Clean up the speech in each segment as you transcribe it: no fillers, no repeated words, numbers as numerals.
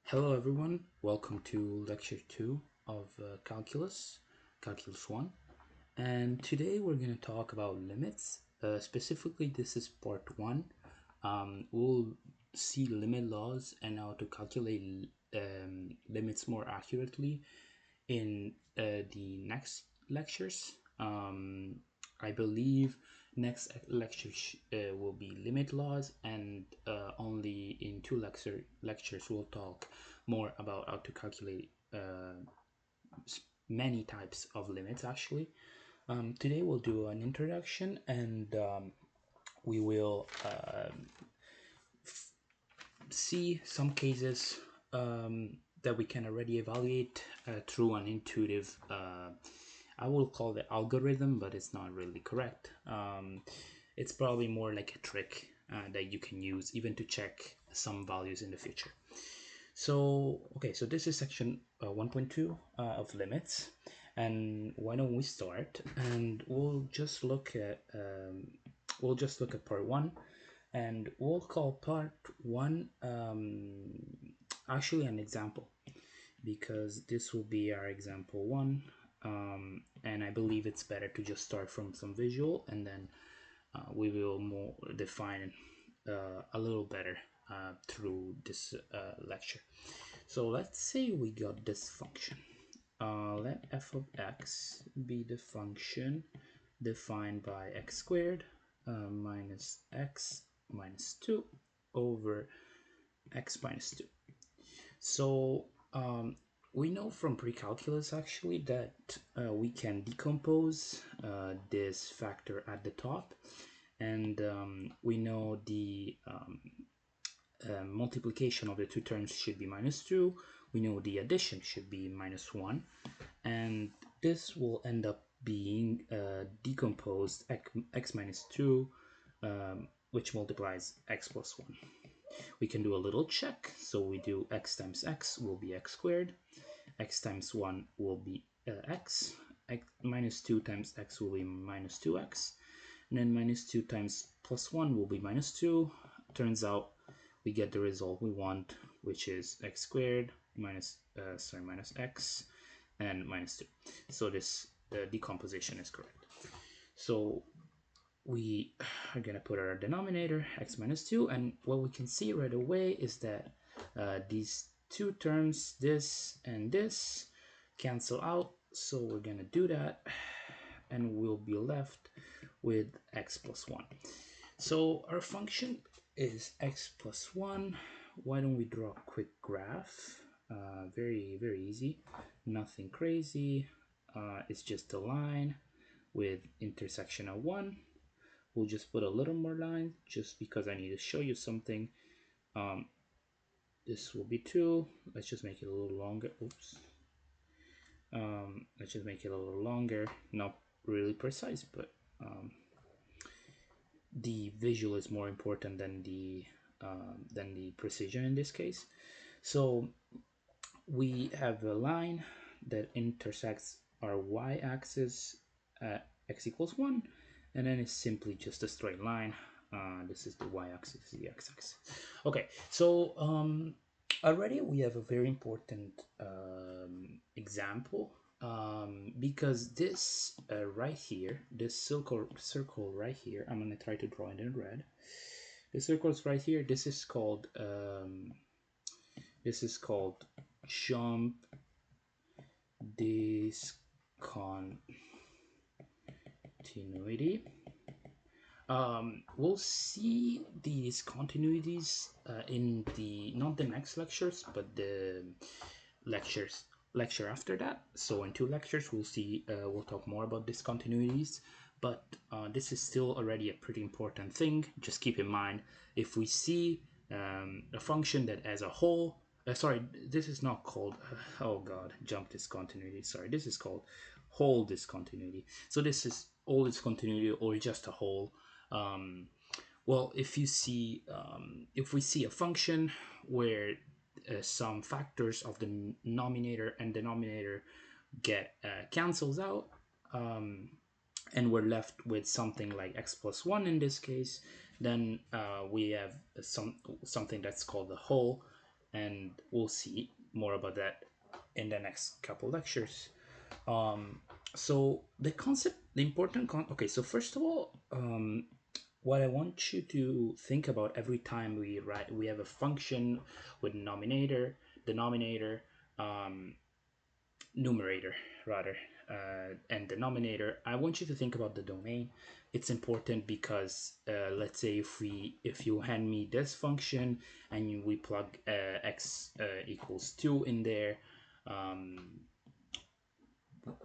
Hello everyone, welcome to lecture 2 of Calculus 1, and today we're going to talk about limits. Specifically, this is part 1. We'll see limit laws and how to calculate limits more accurately in the next lectures. I believe next lecture will be limit laws, and only in two lectures we'll talk more about how to calculate many types of limits actually. Today we'll do an introduction, and we will see some cases that we can already evaluate through an intuitive I will call it algorithm, but it's not really correct. It's probably more like a trick that you can use even to check some values in the future. So this is section 1.2 of limits, and why don't we start, and we'll just look at part 1, and we'll call part 1 actually an example, because this will be our example 1, and I believe it's better to just start from some visual, and then we will more define a little better through this lecture. So let's say we got this function. Let f of x be the function defined by x squared minus x minus 2 over x minus 2. So we know from pre-calculus actually that we can decompose this factor at the top, and we know the multiplication of the two terms should be minus 2. We know the addition should be minus 1, and this will end up being decomposed x minus 2, which multiplies x plus 1. We can do a little check, so we do x times x will be x squared, x times 1 will be x minus 2 times x will be minus 2x, and then minus 2 times plus 1 will be minus 2. Turns out we get the result we want, which is x squared minus x and minus 2. So this decomposition is correct. So we are going to put our denominator x minus 2, and what we can see right away is that these two terms, this and this, cancel out. So we're going to do that, and we'll be left with x plus 1. So our function is x plus 1. Why don't we draw a quick graph? Very easy, nothing crazy. It's just a line with intersection of 1. We'll just put a little more line just because I need to show you something. This will be 2. Let's just make it a little longer. Oops. Let's just make it a little longer. Not really precise, but the visual is more important than the precision in this case. So we have a line that intersects our y-axis at x equals 1, and then it's simply just a straight line. This is the y-axis, the x-axis. Okay, so already we have a very important example, because this right here, this circle right here, I'm gonna try to draw it in red. The circle's right here. This is called jump discontinuity. We'll see the discontinuities in the not the next lectures, but the lecture after that. So in 2 lectures we'll see we'll talk more about discontinuities, but this is still already a pretty important thing. Just keep in mind, if we see a function that as a whole, sorry, this is not called oh god, jump discontinuity, sorry, this is called whole discontinuity. So this is all discontinuity or just a whole. Well, if you see if we see a function where some factors of the numerator and denominator get cancels out, and we're left with something like x plus 1 in this case, then we have something that's called the whole, and we'll see more about that in the next couple lectures. So the concept, the important okay, so first of all, what I want you to think about every time we have a function with denominator, um, numerator rather, and denominator. I want you to think about the domain. It's important because let's say if you hand me this function and we plug x equals 2 in there, um,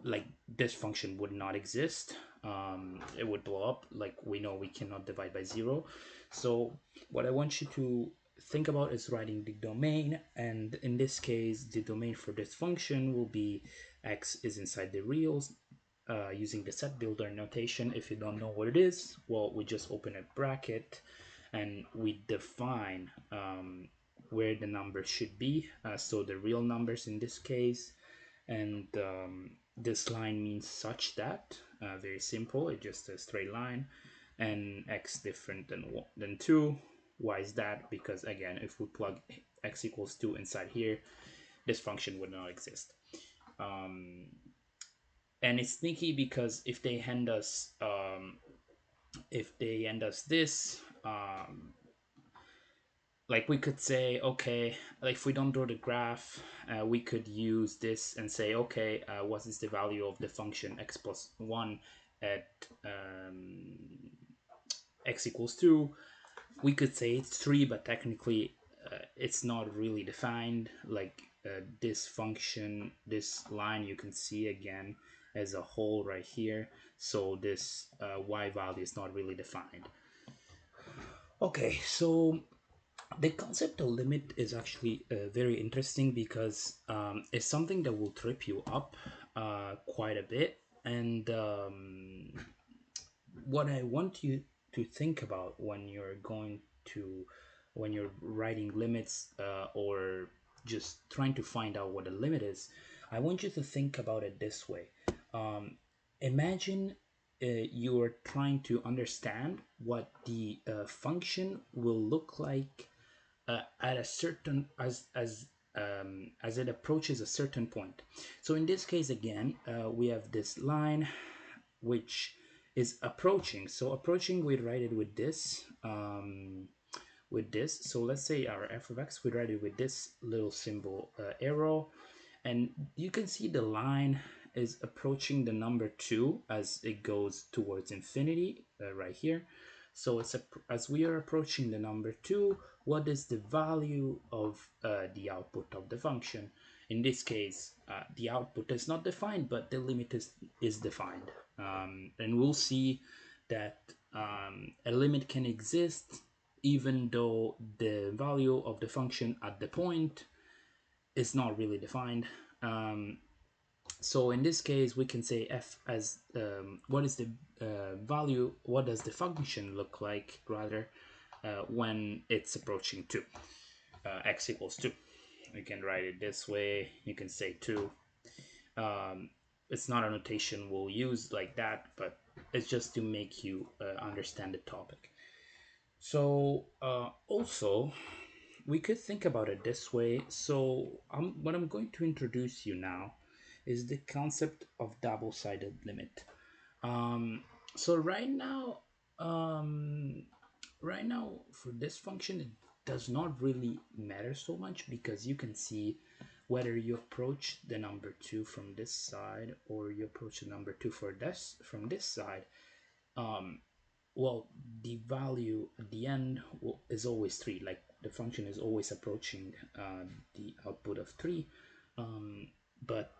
like this function would not exist. It would blow up. Like we know we cannot divide by 0. So what I want you to think about is writing the domain, and in this case the domain for this function will be x is inside the reals, using the set builder notation. If you don't know what it is, well, we just open a bracket and we define where the numbers should be, so the real numbers in this case. And this line means such that, very simple, it's just a straight line, and x different than 2. Why is that? Because again, if we plug x equals 2 inside here, this function would not exist. And it's sneaky because if they hand us this, like we could say, okay, like if we don't draw the graph, we could use this and say, okay, what is the value of the function x plus 1 at x equals 2? We could say it's 3, but technically it's not really defined. Like this function, this line, you can see again as a whole right here. So this y value is not really defined. Okay, so the concept of limit is actually very interesting because it's something that will trip you up quite a bit. And what I want you to think about when you're writing limits, or just trying to find out what a limit is, I want you to think about it this way. Imagine you are trying to understand what the function will look like at a certain as it approaches a certain point. So in this case again, we have this line which is approaching. So approaching, we write it with this. So let's say our f of x, we write it with this little symbol, arrow, and you can see the line is approaching the number 2 as it goes towards infinity, right here. So it's as we are approaching the number 2, what is the value of the output of the function? In this case, the output is not defined, but the limit is defined. And we'll see that a limit can exist even though the value of the function at the point is not really defined. So in this case, we can say f as what is the value, what does the function look like, rather, when it's approaching 2, x equals 2. You can write it this way, you can say 2. It's not a notation we'll use like that, but it's just to make you understand the topic. So also, we could think about it this way. So what I'm going to introduce you now is the concept of double-sided limit. So right now for this function, it does not really matter so much because you can see whether you approach the number 2 from this side or you approach the number 2 from this side. Well, the value at the end is always 3. Like the function is always approaching the output of 3. But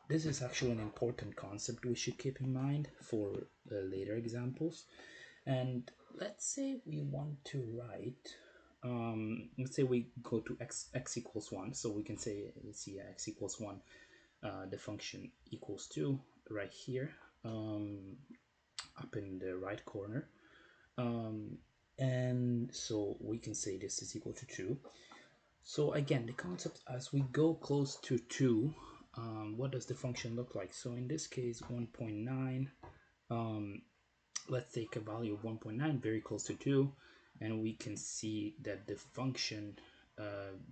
this is actually an important concept we should keep in mind for later examples. And let's say we want to write, let's say we go to x equals 1. So we can say, let's see, x equals 1, the function equals 2 right here, up in the right corner. And so we can say this is equal to 2. So again, the concept, as we go close to 2, what does the function look like? So in this case, 1.9, let's take a value of 1.9, very close to 2, and we can see that the function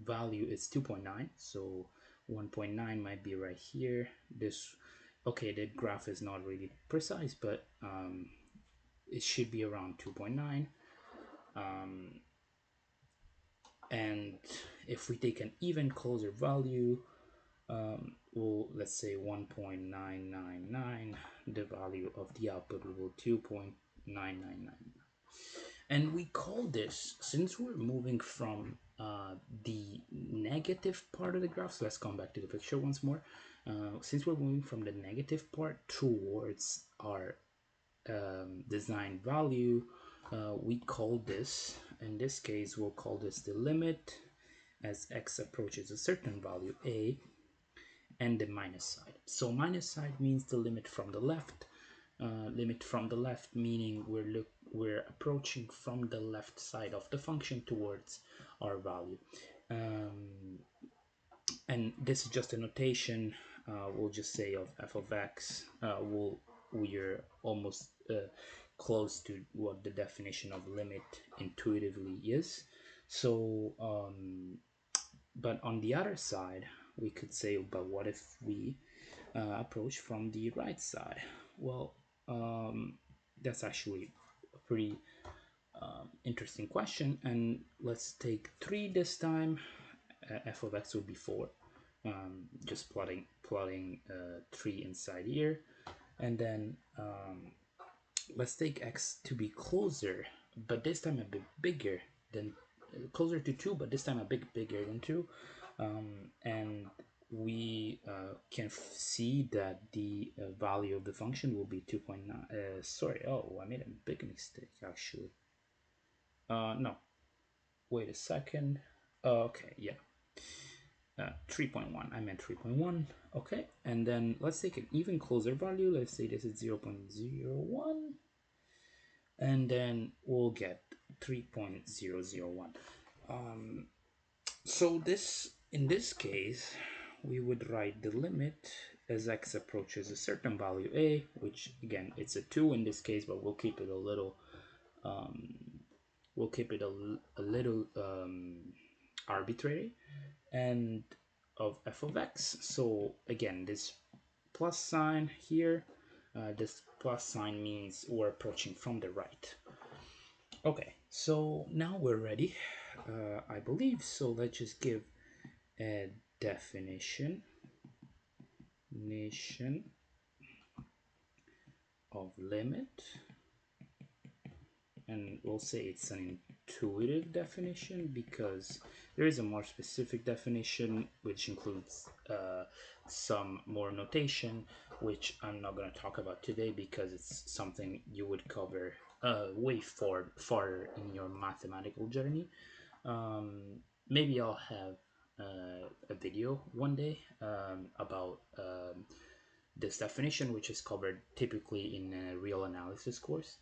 value is 2.9. So 1.9 might be right here. This, okay, the graph is not really precise, but it should be around 2.9. And if we take an even closer value, well, let's say 1.999, the value of the output will be 2.999. And we call this, since we're moving from the negative part of the graph, so let's come back to the picture once more. Since we're moving from the negative part towards our design value, we call this, in this case, we'll call this the limit as x approaches a certain value a, and the minus side. So minus side means the limit from the left. Limit from the left meaning we're approaching from the left side of the function towards our value. And this is just a notation. We'll just say of f of x. We're almost close to what the definition of limit intuitively is. So, but on the other side, we could say, but what if we approach from the right side? Well, that's actually a pretty interesting question, and let's take 3 this time. F of x would be 4. Just plotting 3 inside here, and then let's take x to be closer, but this time a bit bigger than, closer to 2, but this time a bit bigger than 2. And we can see that the value of the function will be 2.9. Sorry, oh, I made a big mistake actually. No, wait a second. Okay, yeah. 3.1, I meant 3.1. Okay, and then let's take an even closer value. Let's say this is 0.01, and then we'll get 3.001. So this, in this case, we would write the limit as x approaches a certain value a, which again it's a 2 in this case, but we'll keep it a little arbitrary, and of f of x. So again, this plus sign here, this plus sign means we're approaching from the right. Okay, so now we're ready, I believe. So let's just give a definition of limit, and we'll say it's an intuitive definition because there is a more specific definition which includes some more notation, which I'm not going to talk about today because it's something you would cover way far in your mathematical journey. Maybe I'll have a video one day about this definition, which is covered typically in a real analysis course.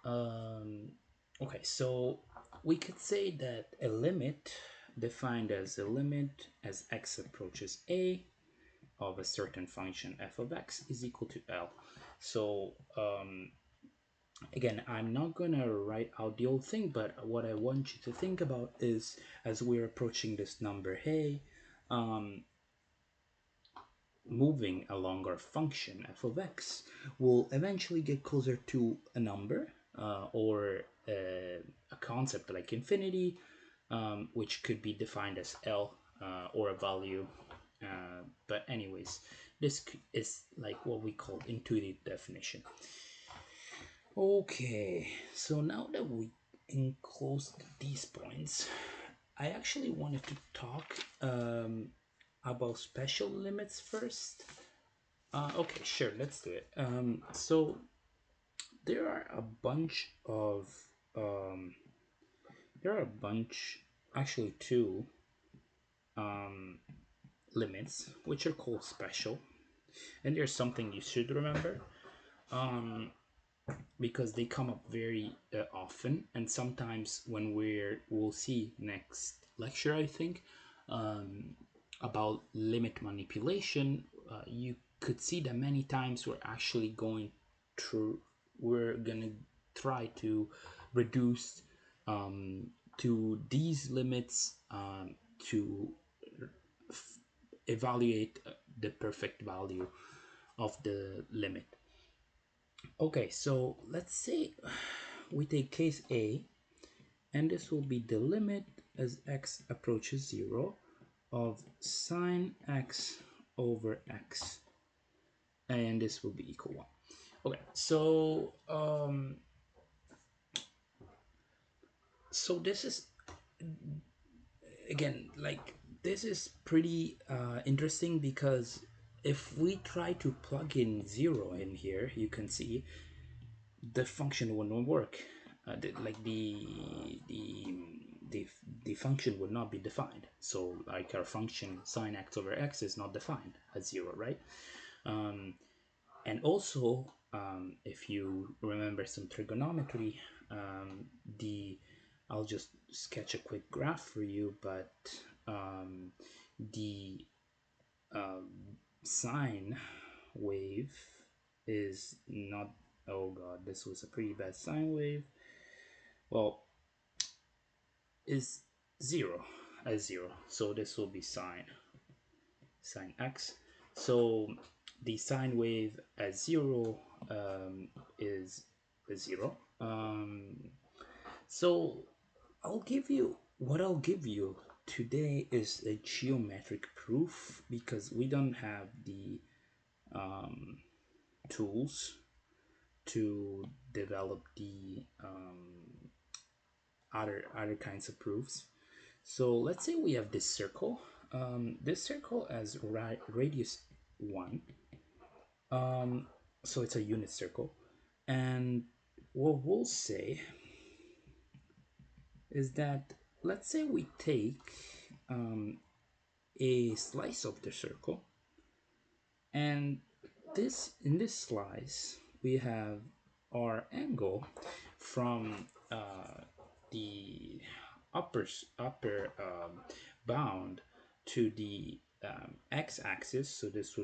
Okay, so we could say that a limit defined as a limit as x approaches a of a certain function f of x is equal to L. So again, I'm not gonna write out the whole thing, but what I want you to think about is, as we're approaching this number a, moving along our function f of x will eventually get closer to a number or a concept like infinity, which could be defined as L or a value. But anyways, this is like what we call intuitive definition. Okay, so now that we enclosed these points, I actually wanted to talk about special limits first. Okay, sure, let's do it. So there are a bunch of actually two limits which are called special, and there's something you should remember because they come up very often, and sometimes when we'll see next lecture, I think, about limit manipulation, you could see that many times we're gonna try to reduce to these limits to evaluate the perfect value of the limit. Okay, so let's say we take case A, and this will be the limit as x approaches 0 of sine x over x, and this will be equal 1. Okay, so this is, again, like, this is pretty interesting, because if we try to plug in 0 in here, you can see the function wouldn't work. The function would not be defined. So like our function sine x over x is not defined as 0, right? And also, if you remember some trigonometry, I'll just sketch a quick graph for you, but the sine wave is not, oh god, this was a pretty bad sine wave. Well, is 0 as 0, so this will be sine x. So the sine wave as 0 is 0. So I'll give you today is a geometric proof, because we don't have the tools to develop the other kinds of proofs. So let's say we have this circle. This circle has radius 1. So it's a unit circle. And what we'll say is that, let's say we take a slice of the circle, and in this slice we have our angle from the upper bound to the x-axis. So this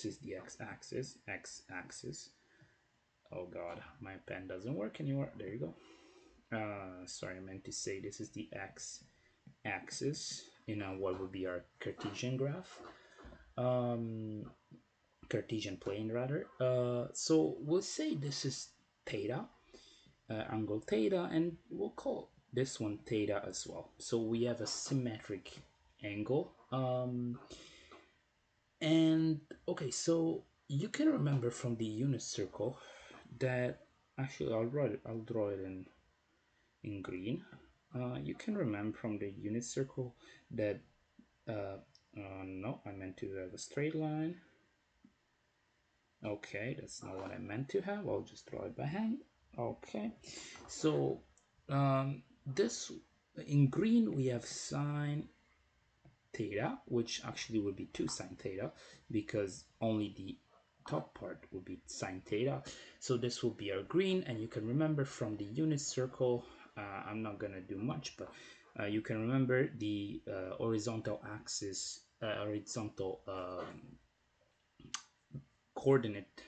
is the x-axis. Oh god, my pen doesn't work anymore. There you go. Sorry, I meant to say this is the x-axis in what would be our Cartesian graph, Cartesian plane rather. So we'll say this is theta, angle theta, and we'll call this one theta as well. So we have a symmetric angle. And okay, so you can remember from the unit circle that, actually I'll draw it in green. You can remember from the unit circle that no, I meant to have a straight line. Okay, that's not what I meant to have. I'll just draw it by hand. Okay, so this, in green we have sine theta, which actually would be 2 sine theta, because only the top part would be sine theta. So this will be our green, and you can remember from the unit circle, I'm not gonna do much, but you can remember the horizontal axis, horizontal coordinate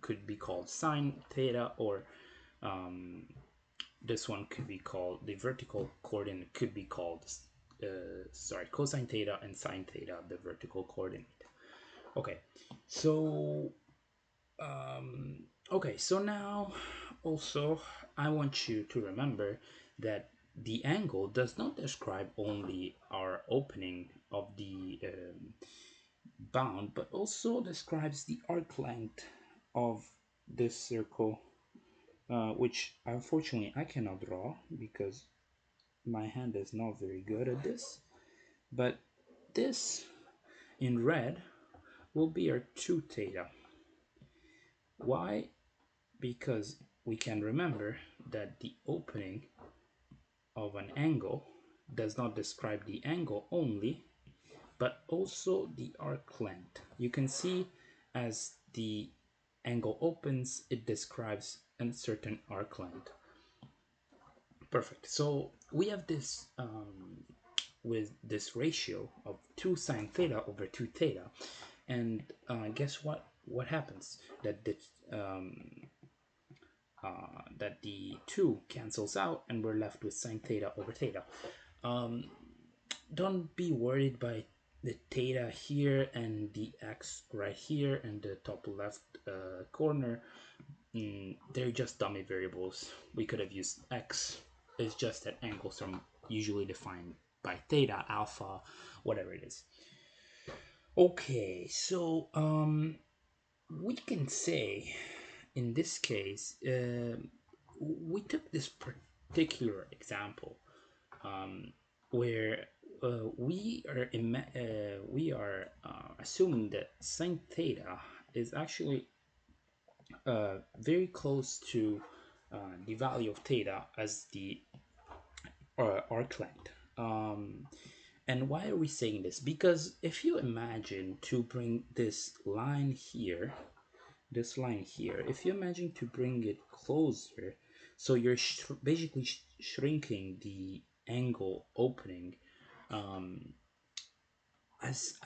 could be called sine theta, or this one could be called, the vertical coordinate could be called cosine theta, and sine theta, the vertical coordinate. Okay, so so now also I want you to remember that the angle does not describe only our opening of the bound, but also describes the arc length of this circle, which unfortunately I cannot draw because my hand is not very good at this. But this in red will be our 2 theta. Why? Because we can remember that the opening of an angle does not describe the angle only, but also the arc length. You can see as the angle opens, it describes a certain arc length. Perfect. So we have this with this ratio of 2 sine theta over 2 theta, and guess what happens? That that the 2 cancels out, and we're left with sine theta over theta. Don't be worried by the theta here and the x right here and the top left corner. They're just dummy variables. We could have used x. It's just that angles are usually defined by theta, alpha, whatever it is. Okay, so we can say in this case, we took this particular example where we are assuming that sine theta is actually very close to the value of theta as the arc length. And why are we saying this? Because if you imagine to bring this line here, if you imagine to bring it closer, so you're basically shrinking the angle opening as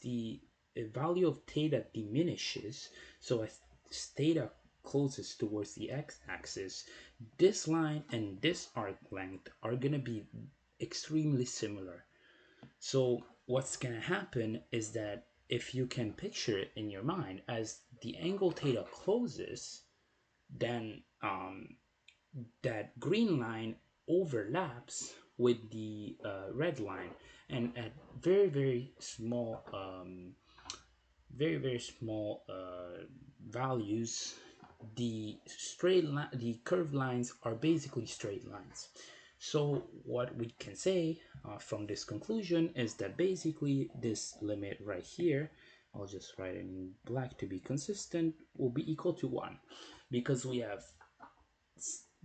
the value of theta diminishes, so as theta closes towards the x-axis, this line and this arc length are going to be extremely similar. So what's going to happen is that if you can picture it in your mind, as the angle theta closes, then that green line overlaps with the red line, and at very small values, the the curved lines are basically straight lines. So what we can say from this conclusion is that basically this limit right here, I'll just write it in black to be consistent, will be equal to 1, because we have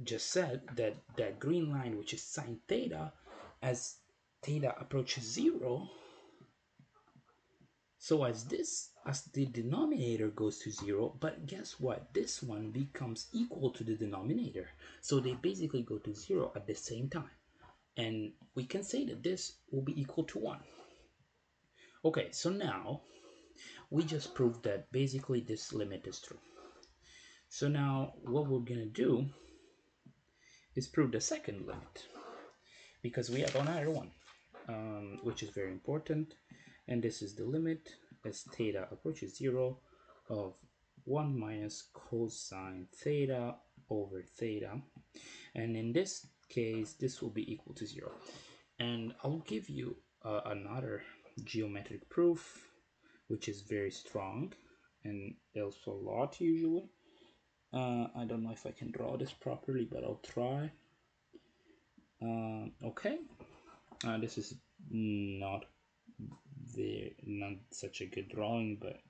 just said that that green line, which is sine theta, as theta approaches 0, so as the denominator goes to 0, but guess what, this one becomes equal to the denominator, so they basically go to 0 at the same time, and we can say that this will be equal to 1. Okay, so now we just proved that basically this limit is true. So now what we're gonna do is prove the second limit, because we have another one, which is very important, and this is the limit as theta approaches 0 of 1 minus cosine theta over theta, and in this case this will be equal to 0. And I'll give you another geometric proof which is very strong and also a lot usually. I don't know if I can draw this properly, but I'll try. Okay, this is not such a good drawing, but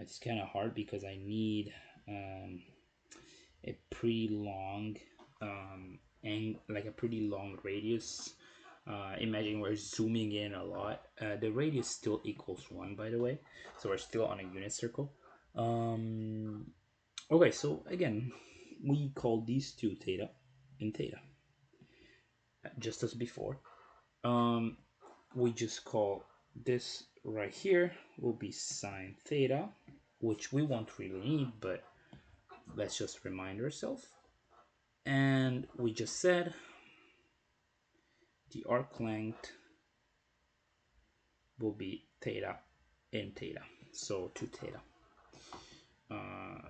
it's kind of hard because I need a pretty long and like a pretty long radius. Imagine we're zooming in a lot. The radius still equals 1, by the way, so we're still on a unit circle. Okay, so again, we call these two theta and theta, just as before. We just call this right here will be sine theta, which we won't really need, but let's just remind ourselves. And we just said the arc length will be theta and theta, so 2 theta.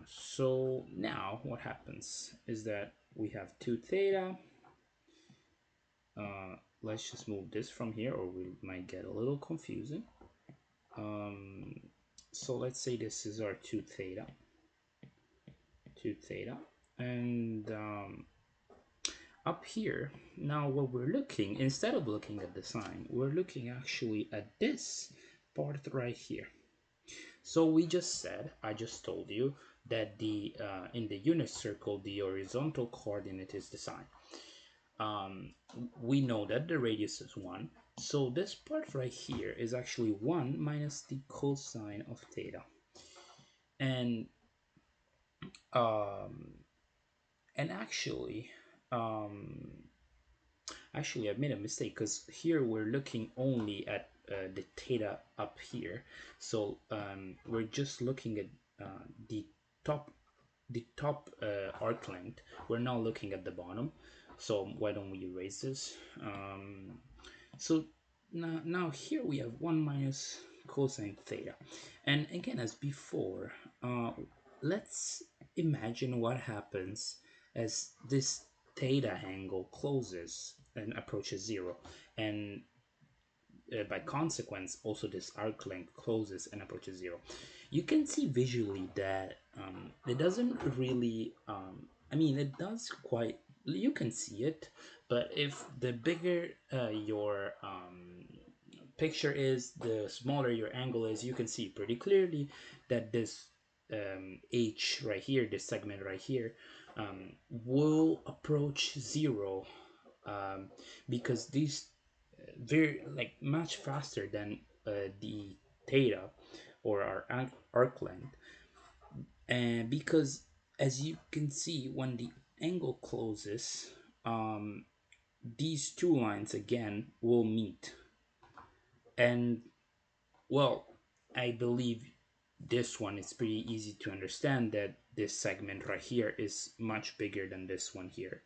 So now what happens is that we have 2 theta. Let's just move this from here, or we might get a little confusing. So let's say this is our 2 theta, and up here, now what we're looking, instead of looking at the sign, we're looking actually at this part right here. So we just said, I just told you that the in the unit circle, the horizontal coordinate is the sine. We know that the radius is 1, so this part right here is actually 1 minus the cosine of theta. And actually I've made a mistake, because here we're looking only at the theta up here, so we're just looking at the top the top arc length. We're now looking at the bottom. So why don't we erase this? So now here we have 1 minus cosine theta. And again, as before, let's imagine what happens as this theta angle closes and approaches 0. And by consequence, also this arc length closes and approaches 0. You can see visually that it doesn't really, I mean, it does quite, you can see it, but if the bigger your picture is, the smaller your angle is, you can see pretty clearly that this H right here, this segment right here, will approach 0 because these very like much faster than the theta or our arc length, and because as you can see when the angle closes, these two lines again will meet. And well, I believe this one is pretty easy to understand that this segment right here is much bigger than this one here.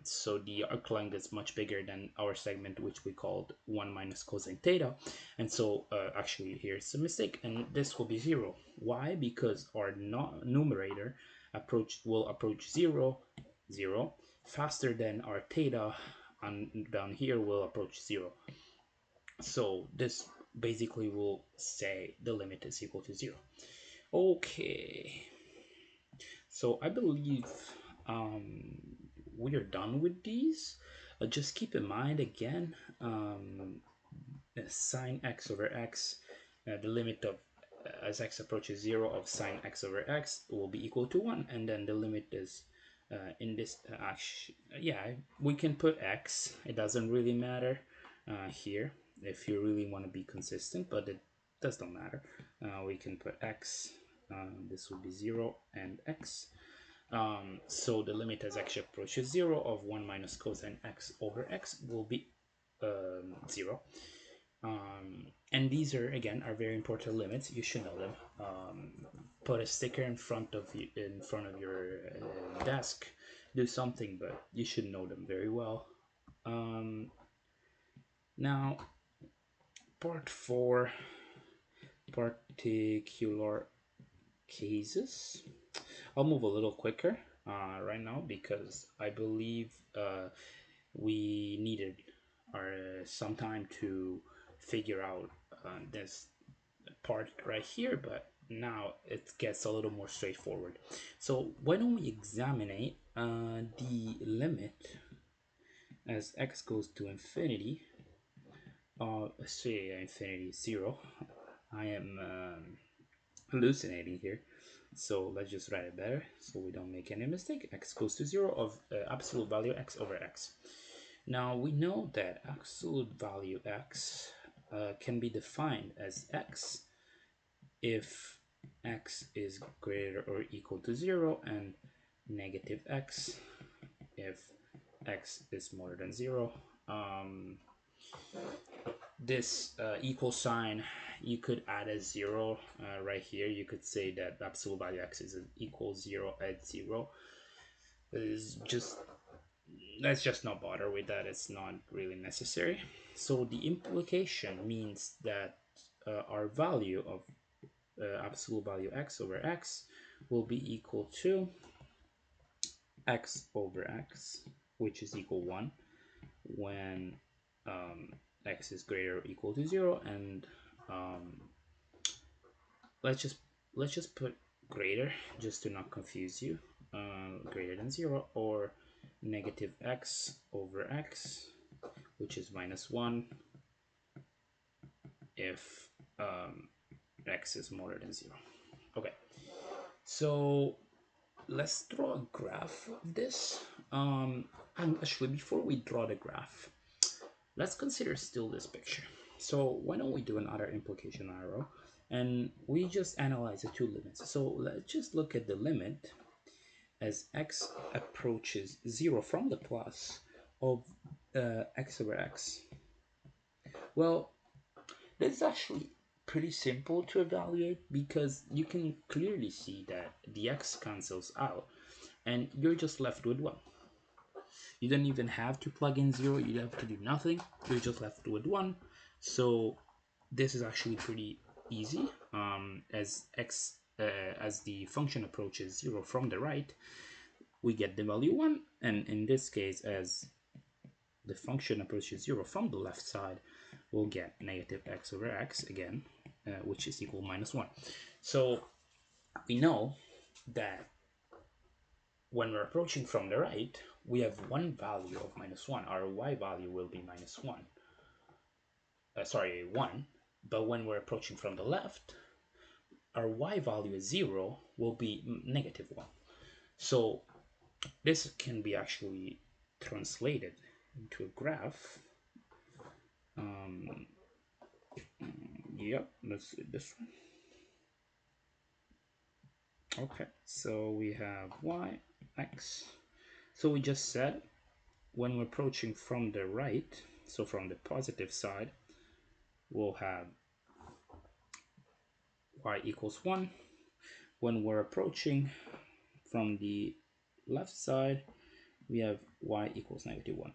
So the arc length is much bigger than our segment, which we called 1 minus cosine theta. And so actually here's a mistake, and this will be 0. Why? Because our numerator will approach 0, 0 faster than our theta, and down here will approach 0. So this basically will say the limit is equal to 0. Okay, so I believe we are done with these. Just keep in mind again, sine x over x, the limit of as x approaches 0 of sine x over x will be equal to 1, and then the limit is in this yeah, we can put x, it doesn't really matter here if you really want to be consistent, but it does not matter. We can put x, this will be 0 and x. So the limit as x approaches 0 of 1 minus cosine x over x will be 0. And these are again are very important limits. You should know them. Put a sticker in front of you, in front of your desk. Do something, but you should know them very well. Now, part 4, particular cases. I'll move a little quicker right now because I believe we needed some time to figure out this part right here, but now it gets a little more straightforward. So why don't we examine the limit as x goes to infinity, let's say infinity 0. I am hallucinating here, so let's just write it better so we don't make any mistake. X goes to 0 of absolute value x over x. Now we know that absolute value x can be defined as x if x is greater or equal to 0, and negative x if x is more than 0. This equal sign, you could add a 0 right here. You could say that absolute value x is equal 0 at 0. Let's just not bother with that. It's not really necessary. So the implication means that our value of absolute value x over x will be equal to x over x, which is equal 1 when x is greater or equal to 0, and let's just put greater just to not confuse you, greater than 0, or negative x over x, which is minus 1 if x is more than 0. Okay, so let's draw a graph of this. And actually, before we draw the graph, let's consider still this picture. So why don't we do another implication arrow, and we just analyze the two limits. So let's just look at the limit as x approaches 0 from the plus of x over x. Well, this is actually pretty simple to evaluate because you can clearly see that the x cancels out and you're just left with 1. You don't even have to plug in 0, you have to do nothing, you're just left with 1. So this is actually pretty easy. As the function approaches 0 from the right, we get the value 1, and in this case, as the function approaches 0 from the left side, we'll get negative x over x again, which is equal -1. So we know that when we're approaching from the right, we have one value of -1. Our y value will be -1. Sorry, 1. But when we're approaching from the left, our y value is 0, will be -1. So this can be actually translated into a graph. Yep, let's do this one. Okay, so we have y, x. So we just said when we're approaching from the right, so from the positive side, we'll have y equals 1. When we're approaching from the left side, we have y equals -1.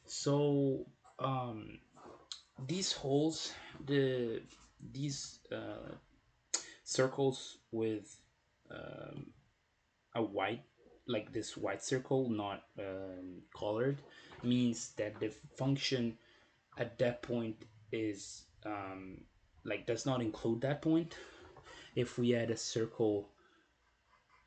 So these holes, these circles with a white, like this white circle, not colored, means that the function at that point is like does not include that point. If we add a circle,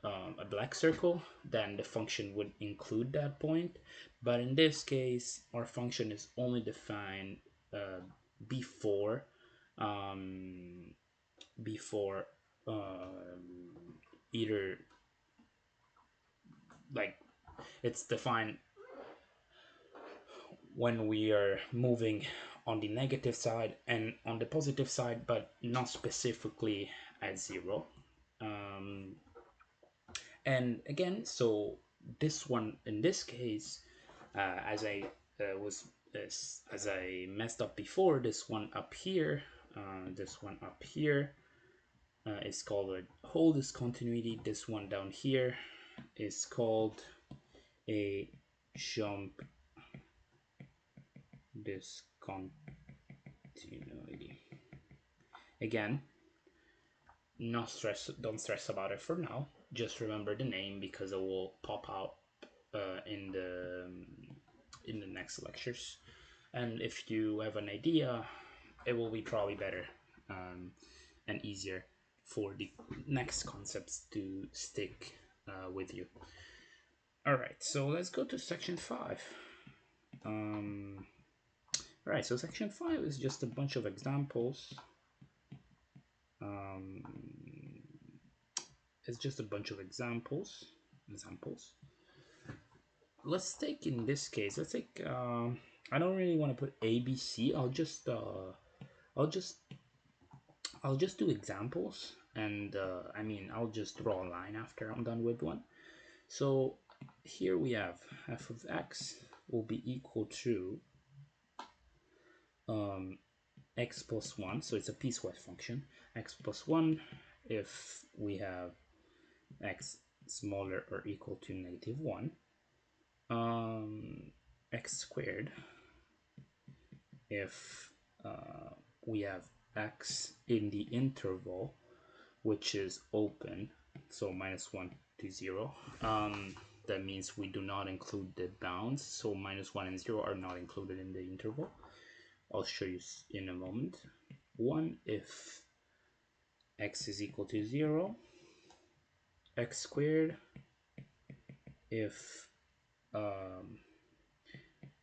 a black circle, then the function would include that point. But in this case, our function is only defined before before either, like, it's defined when we are moving on the negative side and on the positive side, but not specifically at 0. And again, so this one, in this case, as I was as I messed up before, this one up here is called a whole discontinuity. This one down here is called a jump discontinuity. Again, don't stress about it for now. Just remember the name because it will pop out in the next lectures. And if you have an idea, it will be probably better and easier for the next concepts to stick with you. All right, so let's go to section 5. All right, so section 5 is just a bunch of examples. It's just a bunch of examples. Let's take, in this case, let's take, I don't really want to put A, B, C. I'll just do examples, and I mean, I'll just draw a line after I'm done with one. So here we have f of x will be equal to x plus 1, so it's a piecewise function, x plus 1 if we have x smaller or equal to -1, x squared if we have x in the interval which is open, so -1 to 0. That means we do not include the bounds, so -1 and 0 are not included in the interval. I'll show you in a moment. 1 if x is equal to 0, x squared if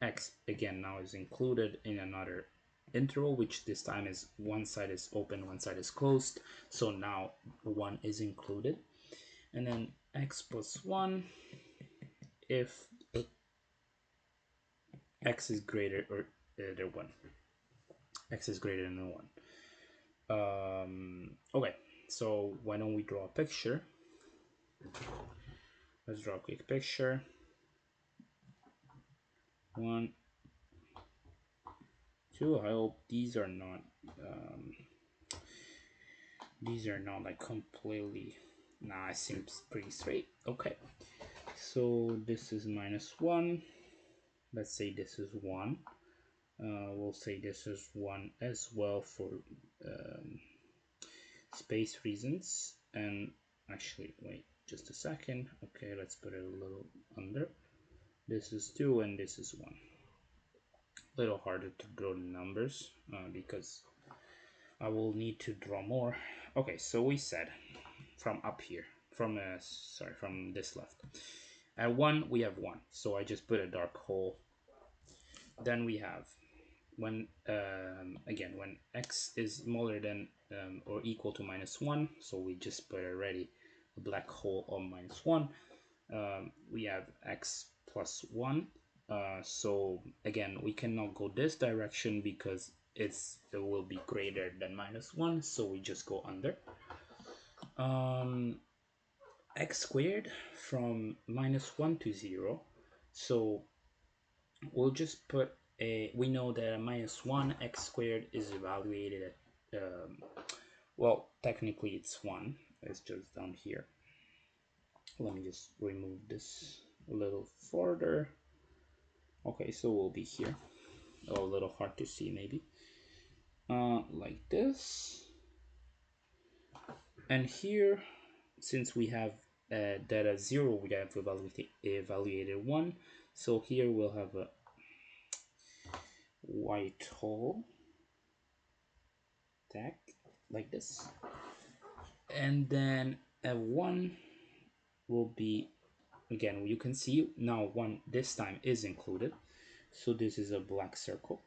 x again now is included in another interval, which this time is one side is open, one side is closed, so now 1 is included. And then x plus 1 if x is greater or than 1. X is greater than 1. Okay, so why don't we draw a picture? Let's draw a quick picture. 1, 2. I hope these are not these are not like completely, nah, it seems pretty straight. Okay, so this is -1. Let's say this is 1. We'll say this is 1 as well for space reasons. And actually, wait just a second. Okay, let's put it a little under. This is 2 and this is 1. A little harder to draw the numbers because I will need to draw more. Okay, so we said from up here, from from this left. At 1 we have 1, so I just put a dark hole. Then we have when again when x is smaller than or equal to -1, so we just put already a black hole on -1. We have x plus 1. So again, we cannot go this direction because it will be greater than -1, so we just go under. X squared from -1 to 0, so we'll just put we know that a -1 x squared is evaluated at well, technically it's 1. It's just down here. Let me just remove this a little further. Okay, so we'll be here. Oh, a little hard to see maybe. Like this. And here, since we have data 0, we have evaluated 1. So here we'll have a white hole tag like this. And then a 1 will be, again, you can see now 1 this time is included. So this is a black circle.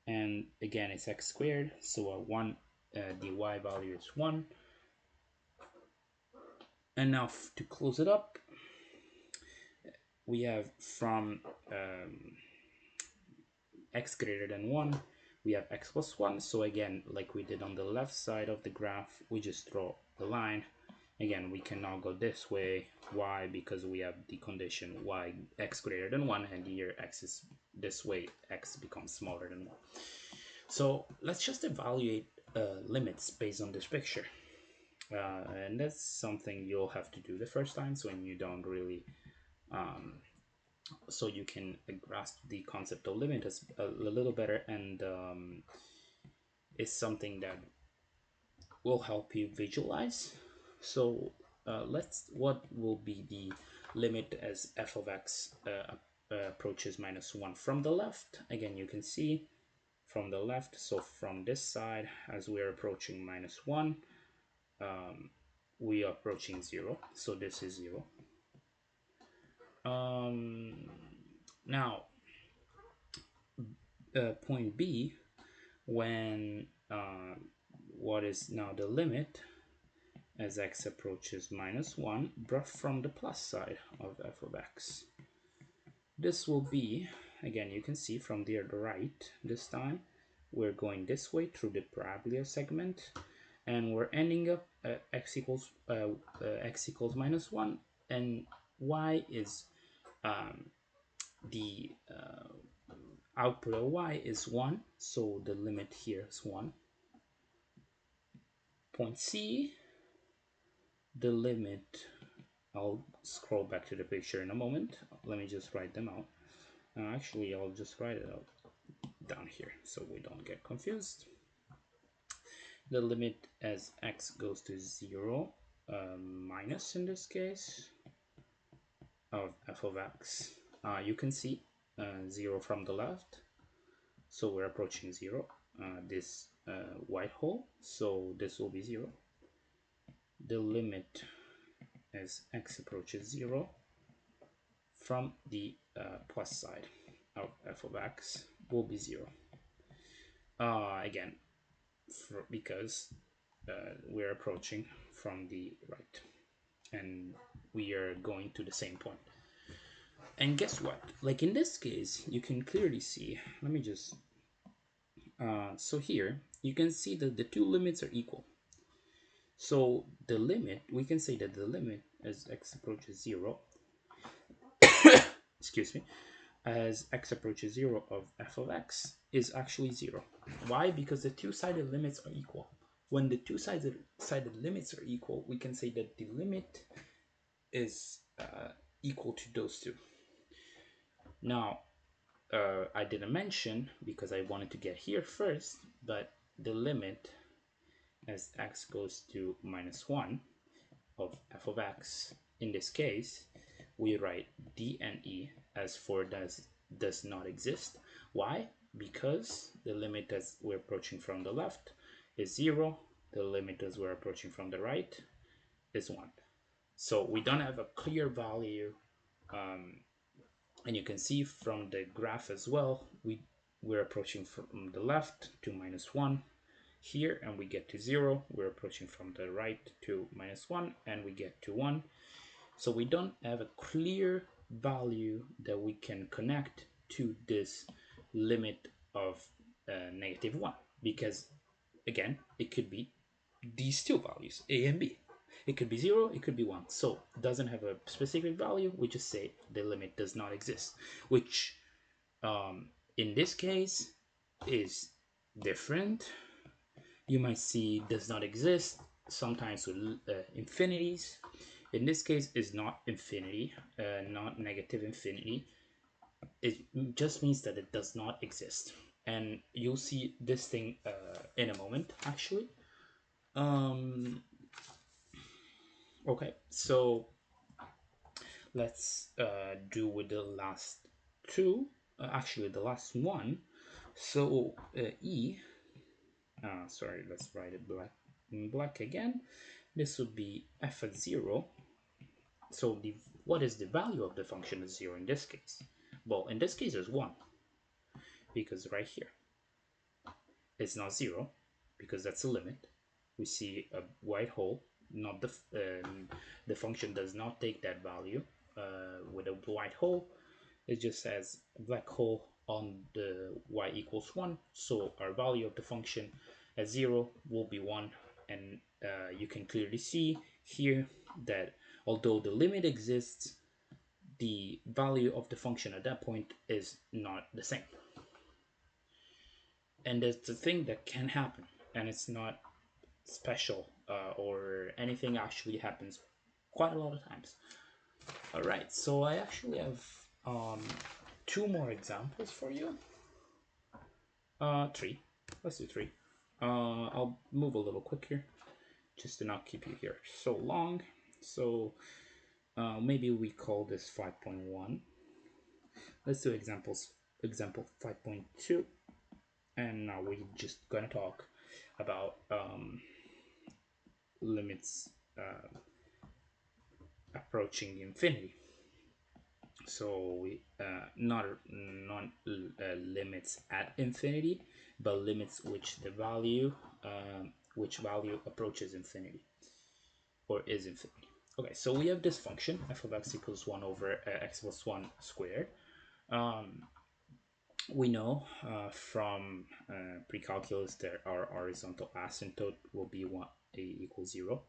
And again, it's x squared, so a 1, the y value is 1. And now to close it up, we have from x greater than 1, we have x plus 1. So again, like we did on the left side of the graph, we just draw the line. Again, we cannot go this way. Why? Because we have the condition y x greater than 1, and here x is this way, x becomes smaller than 1. So let's just evaluate limits based on this picture. And that's something you'll have to do the first time, so when you don't really so you can grasp the concept of limit a little better, and it's something that will help you visualize. So what will be the limit as f of x approaches -1 from the left? Again, you can see from the left, so from this side, as we're approaching -1, we are approaching 0, so this is 0. Now point B, when what is now the limit as x approaches -1, brought from the plus side of f of x. This will be, again, you can see from the right, this time we're going this way through the parabola segment, and we're ending up at x equals -1, and y is the output of y is 1, so the limit here is 1. Point C, the limit, I'll scroll back to the picture in a moment. Let me just write them out. Actually, I'll just write it out down here so we don't get confused. The limit as x goes to 0, minus in this case, of f of x. You can see 0 from the left, so we're approaching 0. This white hole, so this will be 0. The limit as x approaches 0 from the plus side of f of x will be 0. Again, because we're approaching from the right and we are going to the same point. And guess what? Like in this case, you can clearly see, let me just, so here you can see that the two limits are equal. So the limit, we can say that the limit as x approaches 0, excuse me, as x approaches 0 of f of x is actually 0. Why? Because the two-sided limits are equal. When the two-sided limits are equal, we can say that the limit is equal to those two. Now, I didn't mention because I wanted to get here first, but the limit as x goes to -1 of f of x, in this case, we write d and e as 4 does not exist. Why? Because the limit as we're approaching from the left is 0, the limit as we're approaching from the right is 1. So we don't have a clear value, and you can see from the graph as well, we're approaching from the left to -1 here, and we get to 0. We're approaching from the right to -1, and we get to 1. So we don't have a clear value that we can connect to this limit of -1, because again, it could be these two values, a and b. It could be 0, it could be 1. So it doesn't have a specific value. We just say the limit does not exist, which in this case is different. You might see does not exist sometimes with infinities. In this case, is not infinity, not negative infinity. It just means that it does not exist. And you'll see this thing in a moment, actually. Okay, so let's do with the last two, actually the last one. So E, sorry, let's write it in black again. This would be f at 0. So what is the value of the function at 0 in this case? Well, in this case it's 1, because right here it's not 0, because that's a limit. We see a white hole, not the function does not take that value with a white hole. It just says black hole on the y equals 1. So our value of the function at 0 will be 1. And you can clearly see here that although the limit exists, the value of the function at that point is not the same. And that's a thing that can happen, and it's not special or anything. Actually happens quite a lot of times. All right, so I actually have two more examples for you. Three. Let's do three. I'll move a little quicker just to not keep you here so long. So maybe we call this 5.1. Let's do example 5.2. And now we're just gonna talk about limits approaching infinity. So we not limits at infinity, but limits which the value which value approaches infinity or is infinity. Okay, so we have this function f of x equals 1 over x plus 1 squared. We know from pre-calculus that our horizontal asymptote will be 1 a equals 0.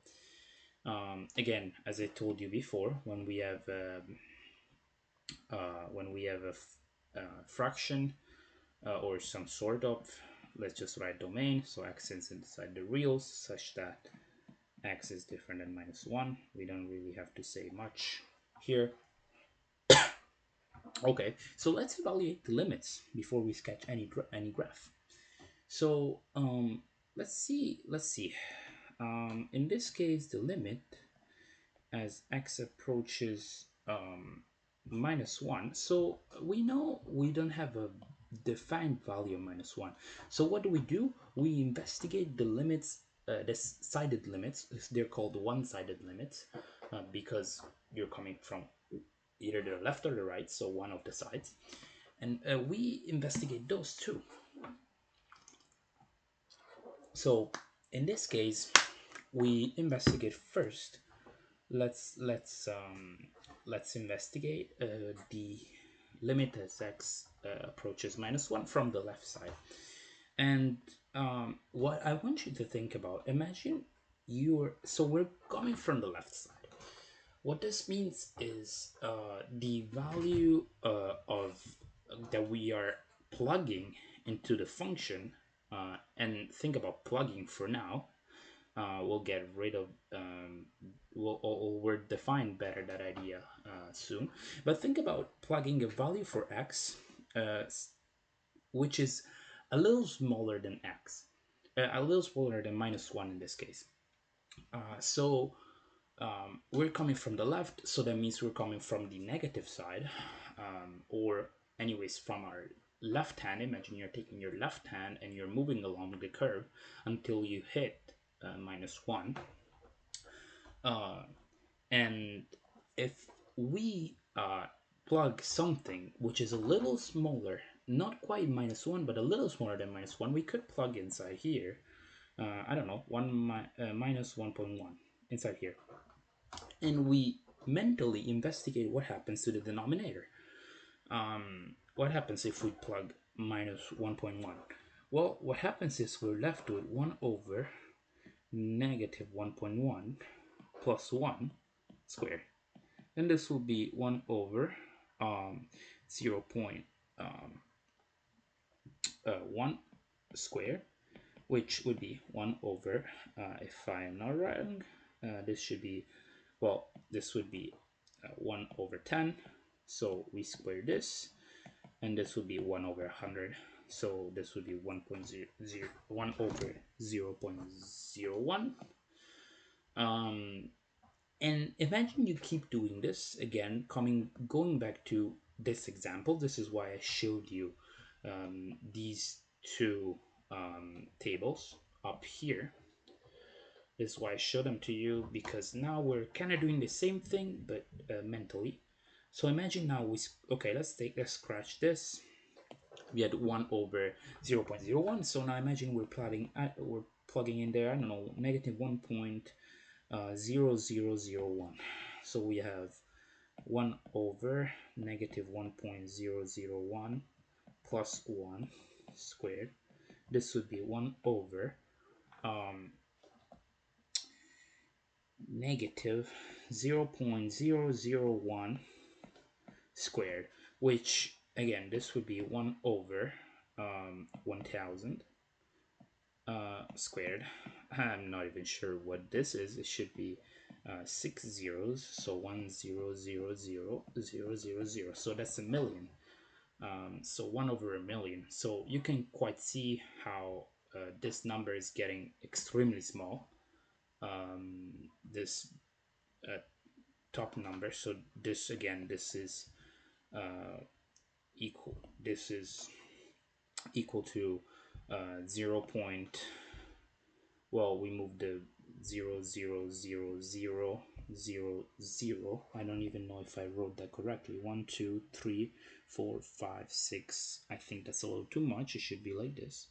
Again, as I told you before, when we have a fraction or some sort of, let's just write domain, so x is inside the reals such that x is different than -1. We don't really have to say much here. Okay, so let's evaluate the limits before we sketch any graph. So let's see. In this case, the limit as x approaches -1. So we know we don't have a defined value of -1. So what do? We investigate the limits, the sided limits. They're called one-sided limits because you're coming from either the left or the right, so one of the sides. And we investigate those too. So in this case, we investigate first. Let's investigate the limit as x approaches -1 from the left side. And what I want you to think about, imagine we're coming from the left side. What this means is the value of that we are plugging into the function and think about plugging for now. We'll get rid of we'll define better that idea soon. But think about plugging a value for x, uh, which is a little smaller than x, a little smaller than -1 in this case. So we're coming from the left, so that means we're coming from the negative side, or anyways from our left hand. Imagine you're taking your left hand and you're moving along the curve until you hit -1. And if we plug something which is a little smaller, not quite -1, but a little smaller than -1, we could plug inside here, I don't know, minus 1.1 inside here. And we mentally investigate what happens to the denominator. What happens if we plug minus 1.1? Well, what happens is we're left with 1 over negative 1.1 plus 1 squared. And this will be 1 over 0.1 squared, which would be 1 over, if I am not wrong, this should be, well, this would be 1 over 10. So we square this, and this would be 1 over 100. So this would be 1 over 0.01. And imagine you keep doing this again, going back to this example. This is why I showed you these two tables up here. This is why I showed them to you, because now we're kind of doing the same thing, but mentally. So imagine now okay, let's scratch this. We had 1 over 0.01. So now imagine we're plugging in there, I don't know, negative 1.0001. So we have 1 over negative 1.001 plus 1 squared. This would be 1 over negative 0.001 squared, which again, this would be 1 over 1000 squared. I'm not even sure what this is. It should be 6 zeros, so 1,000,000. So that's a million. So 1 over a million. So you can quite see how this number is getting extremely small. This top number. So this again, this is equal. This is equal to 0. Well, we moved the 0.0000. I don't even know if I wrote that correctly. 1, 2, 3, 4, 5, 6. I think that's a little too much. It should be like this.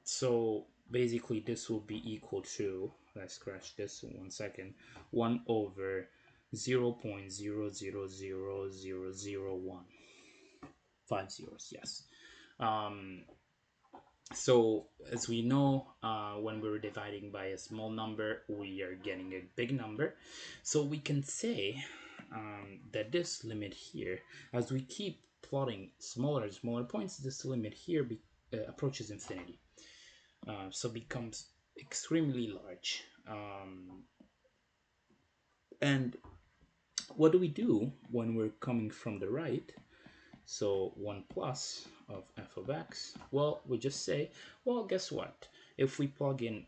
So basically this will be equal to, let's scratch this in 1 second, 1 over 0.000001. 5 zeros, yes. So as we know, when we're dividing by a small number, we are getting a big number. So we can say that this limit here, as we keep plotting smaller and smaller points, this limit here approaches infinity. So becomes extremely large. And what do we do when we're coming from the right? So 1 plus of f of x, well, we just say, well, guess what? If we plug in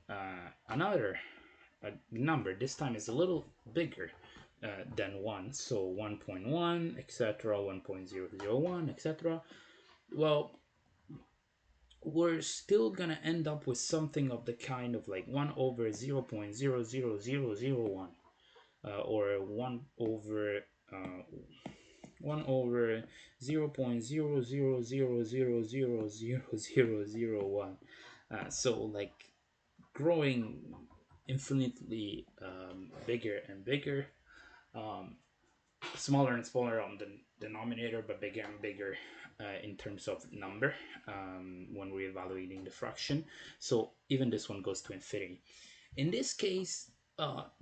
another number, this time is a little bigger than 1, so 1.1, etc., 1.001, etc., well, we're still gonna end up with something of the kind of like 1 over 0.00001, or 1 over 1 over 0.000000001. So like growing infinitely bigger and bigger, smaller and smaller on the denominator, but bigger and bigger in terms of number when we're evaluating the fraction. So even this one goes to infinity. In this case,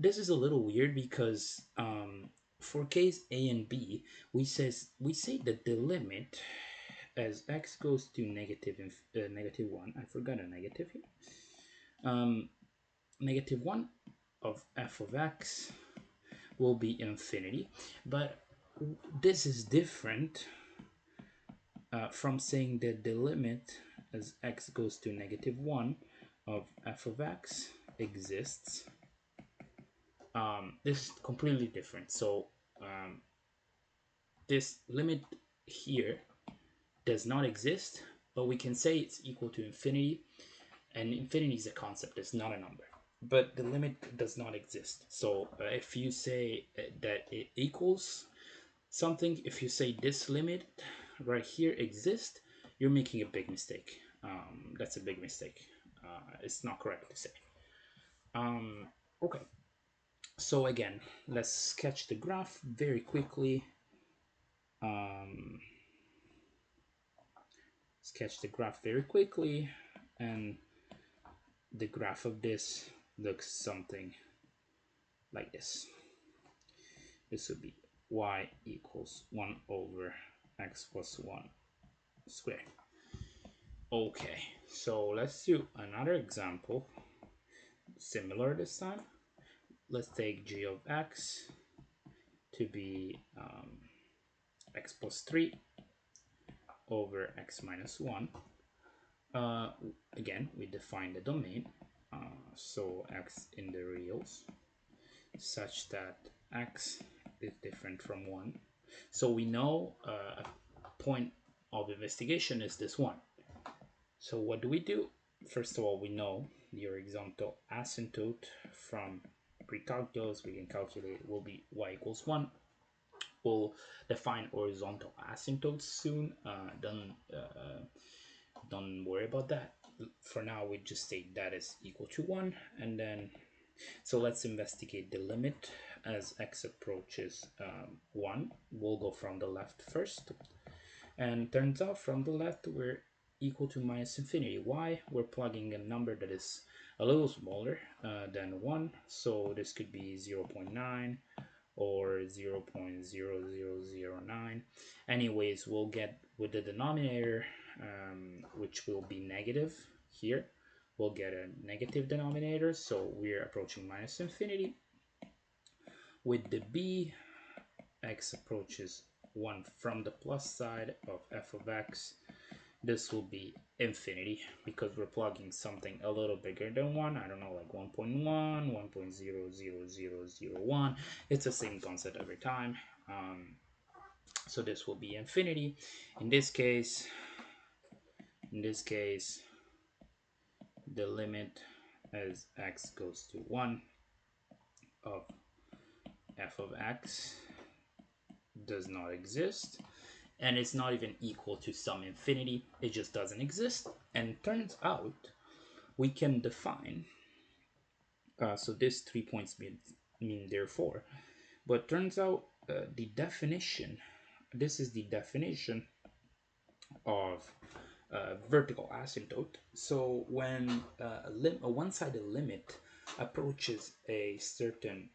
this is a little weird because for case A and B, we say that the limit as x goes to negative 1, I forgot a negative here, negative 1 of f of x will be infinity. But this is different from saying that the limit as x goes to negative 1 of f of x exists. This is completely different. So this limit here does not exist, but we can say it's equal to infinity, and infinity is a concept, it's not a number, but the limit does not exist. So if you say that it equals something, if you say this limit right here exists, you're making a big mistake. That's a big mistake. It's not correct to say. Okay, so again, let's sketch the graph very quickly. Sketch the graph very quickly, and the graph of this looks something like this. This would be y equals 1 over x plus 1 squared. Okay, so let's do another example, similar this time. Let's take g of x to be x plus 3 over x minus 1. Again, we define the domain, so x in the reals, such that x is different from 1. So we know a point of investigation is this one. So what do we do? First of all, we know the horizontal asymptote from pre-calculus. We can calculate it will be y equals 1. We'll define horizontal asymptotes soon. Don't worry about that. For now, we just state that is equal to 1, and then so let's investigate the limit as x approaches 1. We'll go from the left first, and turns out from the left we're equal to minus infinity. Why? We're plugging a number that is a little smaller than 1, so this could be 0.9 or 0.0009. Anyways, we'll get with the denominator, which will be negative here, we'll get a negative denominator, so we're approaching minus infinity. With the b, x approaches 1 from the plus side of f of x. This will be infinity because we're plugging something a little bigger than 1. I don't know, like 1.1, 1.00001. It's the same concept every time. So this will be infinity. In this case, the limit as x goes to 1 of f of x does not exist, and it's not even equal to some infinity. It just doesn't exist. And turns out we can define, so this 3 points mean therefore, but turns out the definition, this is the definition of vertical asymptote. So when a one-sided limit approaches a certain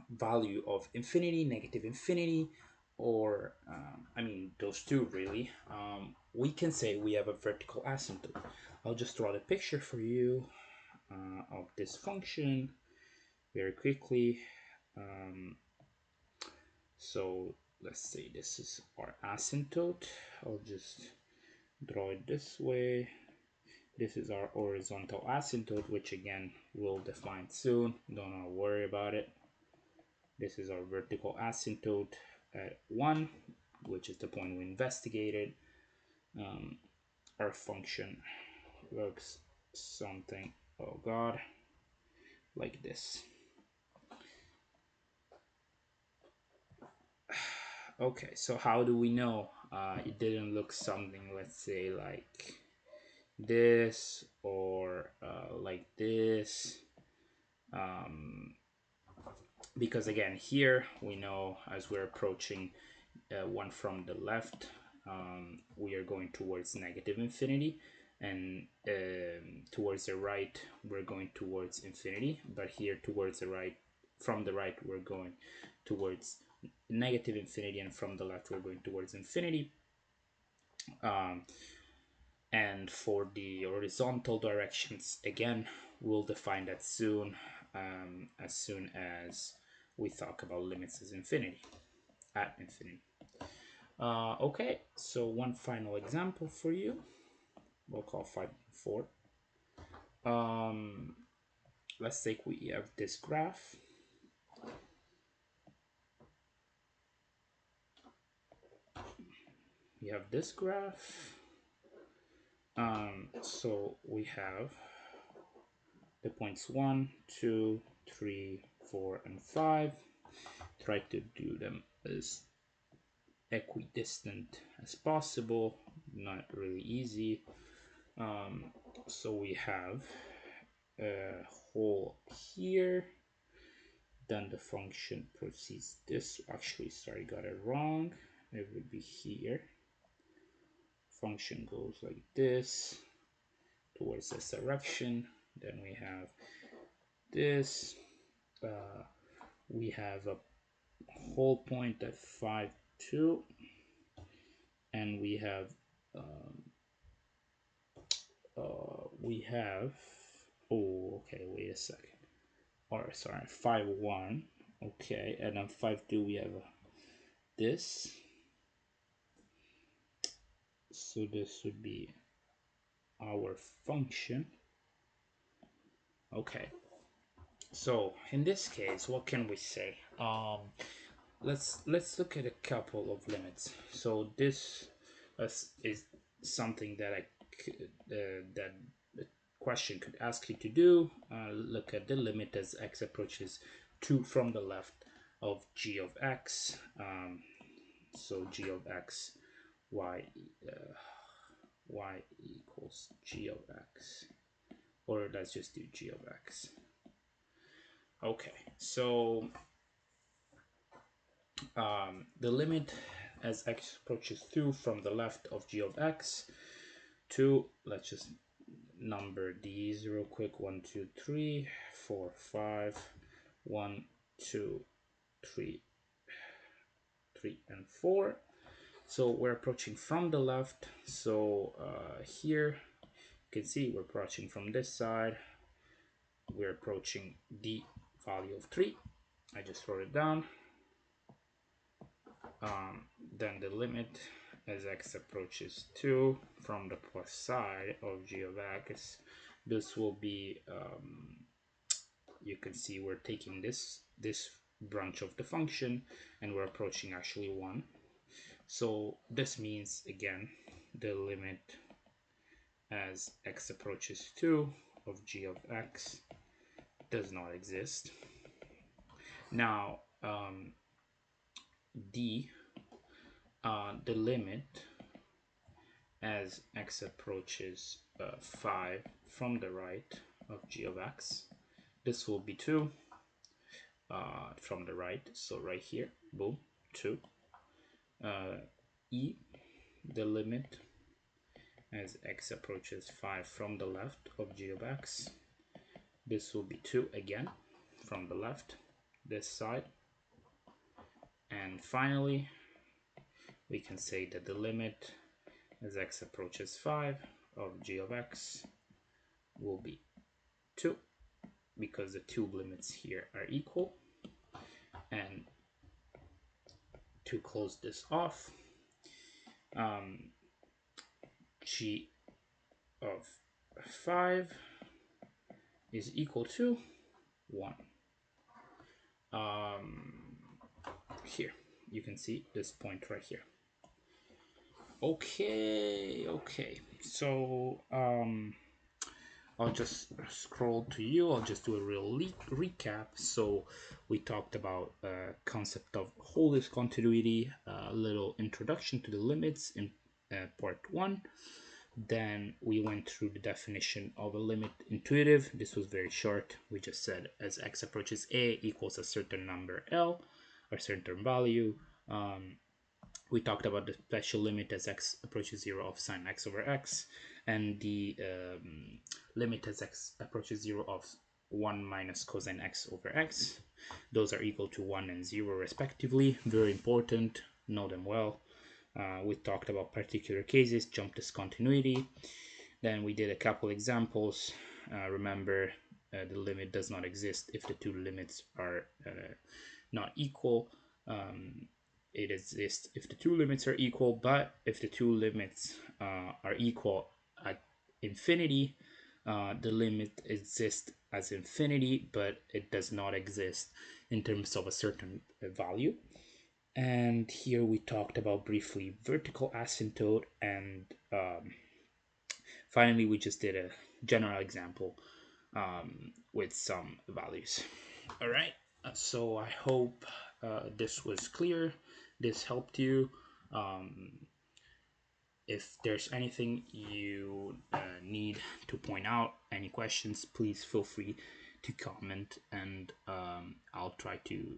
value of infinity, negative infinity, or I mean those two really, we can say we have a vertical asymptote. I'll just draw the picture for you of this function very quickly. So let's say this is our asymptote. I'll just draw it this way. This is our horizontal asymptote, which again we'll define soon. Don't worry about it. This is our vertical asymptote at 1, which is the point we investigated. Our function looks something, oh god, like this. Okay, so how do we know it didn't look something, let's say, like this or like this? Because again, here we know as we're approaching 1 from the left, we are going towards negative infinity, and towards the right we're going towards infinity, but here towards the right, from the right, we're going towards negative infinity, and from the left we're going towards infinity. And for the horizontal directions, again, we'll define that soon, as soon as we talk about limits as infinity, at infinity. Okay, so one final example for you. We'll call 5.4. Let's take we have this graph. We have this graph. So we have the points 1, 2, 3, 4, and 5. Try to do them as equidistant as possible. Not really easy. So we have a hole here. Then the function proceeds this. Actually, sorry, got it wrong. It would be here. Function goes like this towards this direction. Then we have this. We have a whole point at 5, 2, and we have oh, okay, wait a second. Or sorry, 5, 1. Okay, and on 5, 2 we have this. So this would be our function. Okay, so in this case, what can we say? Let's look at a couple of limits. So this is something that that the question could ask you to do. Look at the limit as x approaches 2 from the left of g of x. So g of x, y equals g of x, or let's just do g of x. Okay, so the limit as x approaches 2 from the left of g of x to, let's just number these real quick, 1, 2, 3, 4, 5, 1, 2, 3, 3, and 4. So we're approaching from the left. So here you can see we're approaching from this side. We're approaching the value of 3. I just wrote it down. Then the limit as x approaches 2 from the plus side of g of x, this will be, you can see we're taking this branch of the function and we're approaching actually 1. So this means, again, the limit as x approaches 2 of g of x does not exist. Now, the limit as x approaches 5 from the right of g of x, this will be 2 from the right. So right here, boom, 2. The limit as x approaches 5 from the left of g of x, this will be 2 again from the left, this side. And finally, we can say that the limit as x approaches 5 of g of x will be 2, because the two limits here are equal. And to close this off, g of 5 is equal to 1. Here you can see this point right here. Okay, so I'll just scroll to you. I'll just do a real recap. So we talked about concept of whole discontinuity, a little introduction to the limits in part 1. Then we went through the definition of a limit intuitive. This was very short. We just said as x approaches a equals a certain number L, or certain value. We talked about the special limit as x approaches 0 of sine x over x, and the limit as x approaches 0 of 1 minus cosine x over x. Those are equal to 1 and 0 respectively. Very important, know them well. We talked about particular cases, jump discontinuity. Then we did a couple examples. Remember, the limit does not exist if the two limits are not equal. It exists if the two limits are equal, but if the two limits are equal at infinity, the limit exists as infinity, but it does not exist in terms of a certain value. And here we talked about briefly vertical asymptote, and finally we just did a general example with some values. All right, so I hope this was clear, this helped you. If there's anything you need to point out, any questions, please feel free to comment, and I'll try to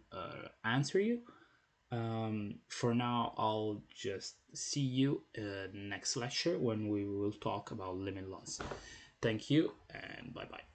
answer you. For now, I'll just see you next lecture when we will talk about limit laws. Thank you, and bye bye.